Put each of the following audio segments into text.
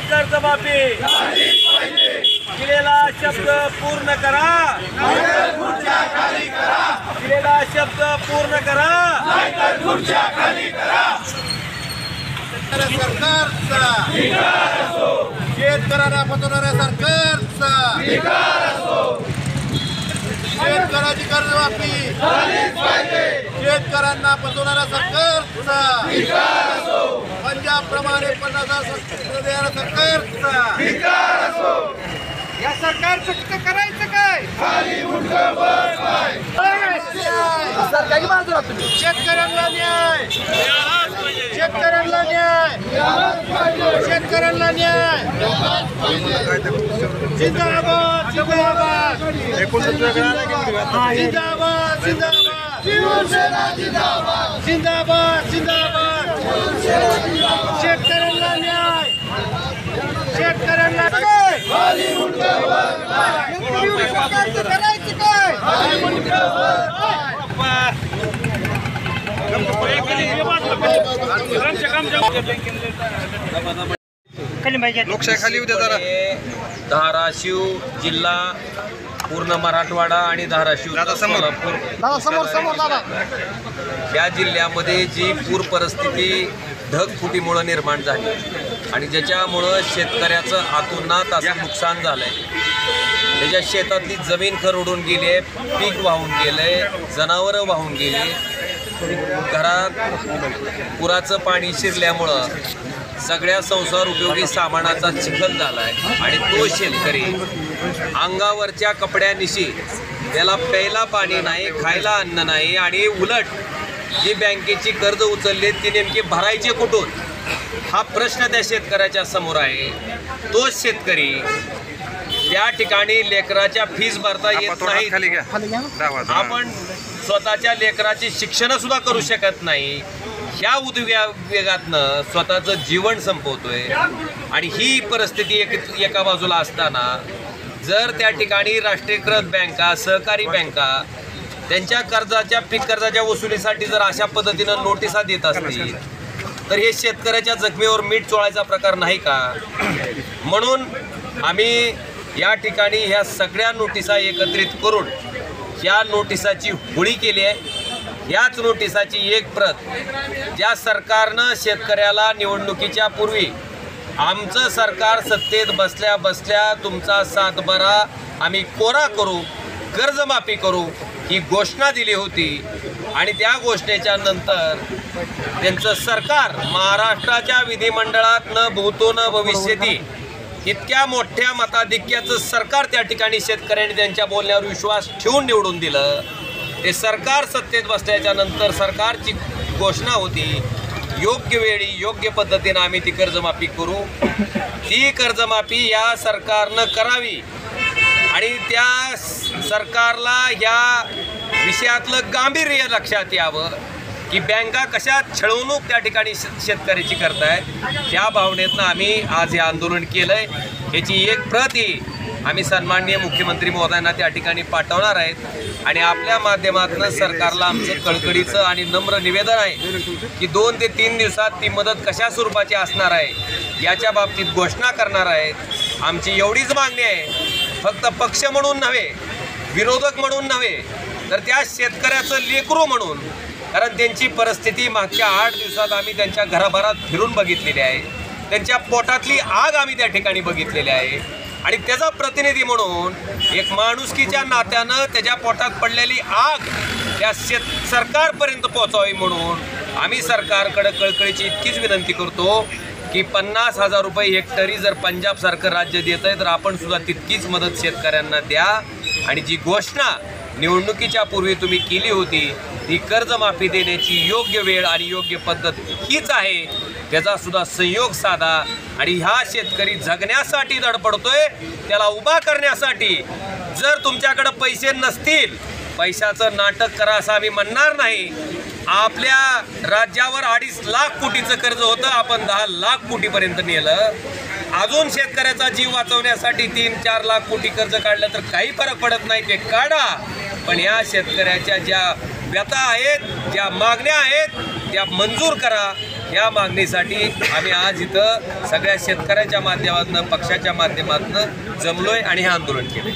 कर्जमाफी दिलेला शब्द पूर्ण करा, दिलेला शब्द पूर्ण करा, सरकारचा शेतकऱ्यांना फसवणाऱ्या सरकारचा शेतकऱ्याची कर्जमाफी शेतकऱ्यांना फसवणाऱ्या सरकारचा पंजाब प्रमाणे 50,000 देणाऱ्या सरकारचा या सरकारचं करायचं काय? शेतकऱ्यांना न्याय, शेतकऱ्यांना न्याय, शेतकऱ्यांना न्याय. जिंदाबाद जिंदाबाद जिंदाबाद जिंदाबाद जिंदाबाद जिंदाबाद. शेतकऱ्यांना न्याय, शेतकऱ्यांना काय करायचं काय? लोकशाही खाली होत्या जरा. धाराशिव जिल्हा, पूर्ण मराठवाडा आणि धाराशिव या जिल्ह्यामध्ये जी पूर परिस्थिती ढगफुटीमुळे निर्माण झाली आणि ज्याच्यामुळं शेतकऱ्याचं आतुनात असं नुकसान झालंय. त्याच्या शेतातली जमीन खरडून गेली आहे, पीक वाहून गेलंय, जनावरं वाहून गेली, घरात पुराचं पाणी शिरल्यामुळं सगळ्या संसार उपयोगी सामानाचा चिखल झाला आहे आणि तो शेतकरी अंगावरच्या कपड्यानिशी त्याला प्यायला पाणी नाही, खायला अन्न नाही आणि उलट जी बँकेची कर्ज उचलली ती नेमकी भरायचे कुठून हा प्रश्न त्या शेतकऱ्याच्या समोर आहे. तो शेतकरी त्या ठिकाणी लेकराच्या फीस भरता येत नाही, आपण स्वतःच्या लेकराची शिक्षण सुद्धा करू शकत नाही, ह्या उद्वेगातनं स्वतःचं जीवन संपवतोय. आणि ही परिस्थिती एका बाजूला असताना जर त्या ठिकाणी राष्ट्रीयकृत बँका, सहकारी बँका त्यांच्या कर्जाच्या पीक कर्जाच्या वसुलीसाठी जर अशा पद्धतीनं नोटिसा देत असतील तर हे शेतकऱ्याच्या जखमेवर मीठ चोळायचा प्रकार नाही का? म्हणून आम्ही या ठिकाणी ह्या सगळ्या नोटिसा एकत्रित करून ह्या नोटिसाची होळी केली आहे. याच नोटिसाची एक प्रत ज्या सरकारनं शेतकऱ्याला निवडणुकीच्या पूर्वी आमचं सरकार सत्तेत बसल्या बसल्या तुमचा सातबारा आम्ही कोरा करू, कर्जमाफी करू ही घोषणा दिली होती आणि त्या घोषणेच्या नंतर त्यांचं सरकार महाराष्ट्राच्या विधिमंडळात न भूतो न भविष्यती इतक्या मोठ्या मताधिक्याचं सरकार त्या ठिकाणी शेतकऱ्यांनी त्यांच्या बोलण्यावर विश्वास ठेवून निवडून दिलं. ते सरकार सत्तेत बसल्याच्या नंतर सरकारची घोषणा होती योग्य वेळी योग्य पद्धतीनं आम्ही ती कर्जमाफी करू. ती कर्जमाफी या सरकारनं करावी आणि त्या सरकारला या विषयातलं गांभीर्य लक्षात यावं की बँका कशा छळवणूक त्या ठिकाणी शेतकऱ्याची करतायत. त्या भावनेतनं आम्ही आज हे आंदोलन केलंय. याची एक प्रत आम्ही सन्माननीय मुख्यमंत्री महोदयांना त्या ठिकाणी पाठवणार आहेत आणि आपल्या माध्यमातून सरकारला आमचं कळकळीचं आणि नम्र निवेदन आहे की 2 ते 3 दिवसात ती मदत कशा स्वरूपाची असणार आहे याच्या बाबतीत घोषणा करणार आहेत. आमची एवढीच मागणी आहे, फक्त पक्ष म्हणून नव्हे, विरोधक म्हणून नव्हे, तर त्या शेतकऱ्याचं लेकरू म्हणून. कारण त्यांची परिस्थिती मागच्या 8 दिवसात आम्ही त्यांच्या घराभरात फिरून बघितलेली आहे, त्यांच्या पोटातली आग आम्ही त्या ठिकाणी बघितलेली आहे आणि त्याचा प्रतिनिधी म्हणून एक माणुसकीच्या नात्यानं त्याच्या पोटात पडलेली आग त्या सरकारपर्यंत पोहोचावी म्हणून आम्ही सरकारकडे कळकळीची इतकीच विनंती करतो की 50,000 रुपये हेक्टरी जर पंजाबसारखं राज्य देत आहे तर आपण सुद्धा तितकीच मदत शेतकऱ्यांना द्या. आणि जी घोषणा निवडणुकीच्या पूर्वी तुम्ही केली होती ती कर्जमाफी देण्याची योग्य वेळ आणि योग्य पद्धत हीच आहे, त्याचा सुद्धा संयोग साधा. आणि हा शेतकरी जगण्यासाठी धडपडतोय, त्याला उभा करण्यासाठी जर तुमच्याकडे पैसे नसतील पैशाचं नाटक करा असं आम्ही म्हणणार नाही. आपल्या राज्यावर 2.5 लाख कोटीचं कर्ज होतं, आपण 10 लाख कोटीपर्यंत नेलं. अजून शेतकऱ्याचा जीव वाचवण्यासाठी 3-4 लाख कोटी कर्ज काढलं तर काही फरक पडत नाही, ते काढा. पण या शेतकऱ्याच्या ज्या व्यथा आहेत, ज्या मागण्या आहेत त्या मंजूर करा. या मागणीसाठी आम्ही आज इथं सगळ्या शेतकऱ्याच्या माध्यमातून, पक्षाच्या माध्यमातून जमलोय आणि हे आंदोलन केलं.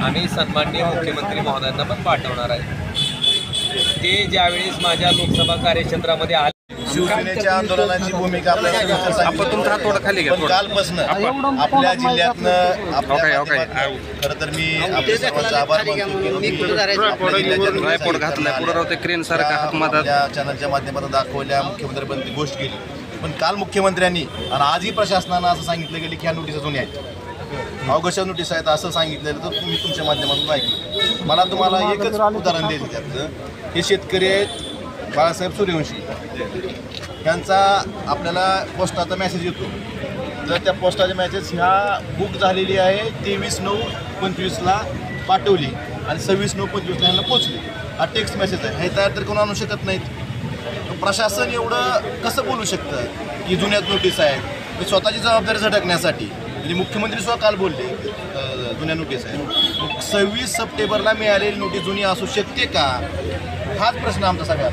आम्ही सन्माननीय मुख्यमंत्री महोदयांना पण पाठवणार आहे. ते ज्यावेळेस माझ्या लोकसभा कार्यक्षेत्रामध्ये आले, शिवसेनेच्या आंदोलनाची भूमिका पण कालपासून आपल्या जिल्ह्यातनं खरं तर मी आपल्या सर्वांचे आभार मानतो की चॅनलच्या माध्यमातून दाखवल्या, मुख्यमंत्र्यांनी गोष्ट केली. पण काल मुख्यमंत्र्यांनी आणि आजही प्रशासनानं असं सांगितलं गेलं की ह्या नोटिसा जुन्या आहेत, अवघशा नोटीस आहेत असं सांगितलेलं तर तुम्ही तुमच्या माध्यमातून ऐकलं. मला तुम्हाला एकच उदाहरण द्यायचं त्यातलं, हे शेतकरी आहेत बाळासाहेब सूर्यवंशी, त्यांचा आपल्याला पोस्टाचा मेसेज येतो. जर त्या पोस्टाची मेसेज ह्या बुक झालेली आहे 23/9/25ला पाठवली आणि 26/9/25ला ह्यांना पोचली, हा टेक्स्ट मेसेज आहे. हे तयार तर कोण आणू शकत नाहीत. प्रशासन एवढं कसं बोलू शकतं की जुन्यात नोटीस आहेत? स्वतःची जबाबदारी झटकण्यासाठी म्हणजे मुख्यमंत्री स्वतः काल बोलले जुन्या नोटीस आहेत. 26 सप्टेंबरला मिळालेली नोटीस जुनी असू शकते का? हाच प्रश्न आमचा सगळ्यात.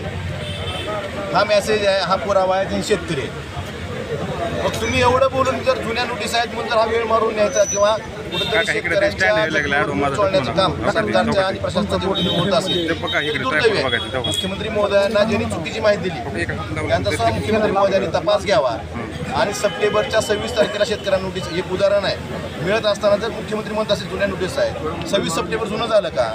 हा मेसेज आहे, हा पुरावा आहे, हे शेतकरी आहेत. मग तुम्ही एवढं बोलून जर जुन्या नोटीस आहेत म्हणून जर हा वेळ मारून न्यायचा किंवा कुठेतरी शेतकऱ्यांच्या काम सरकारच्या आणि प्रशासनाच्या वतीने होत असेल तर दुर्दैव आहे. मुख्यमंत्री महोदयांना ज्यांनी चुकीची माहिती दिली त्यांचा सुद्धा मुख्यमंत्री महोदयांनी तपास घ्यावा आणि सप्टेंबरच्या 26 तारखेला शेतकऱ्यांना नोटीस, एक उदाहरण आहे, मिळत असताना जर मुख्यमंत्री म्हणत असेल जुन्या नोटीस आहेत, 26 सप्टेंबर जुनं झालं का?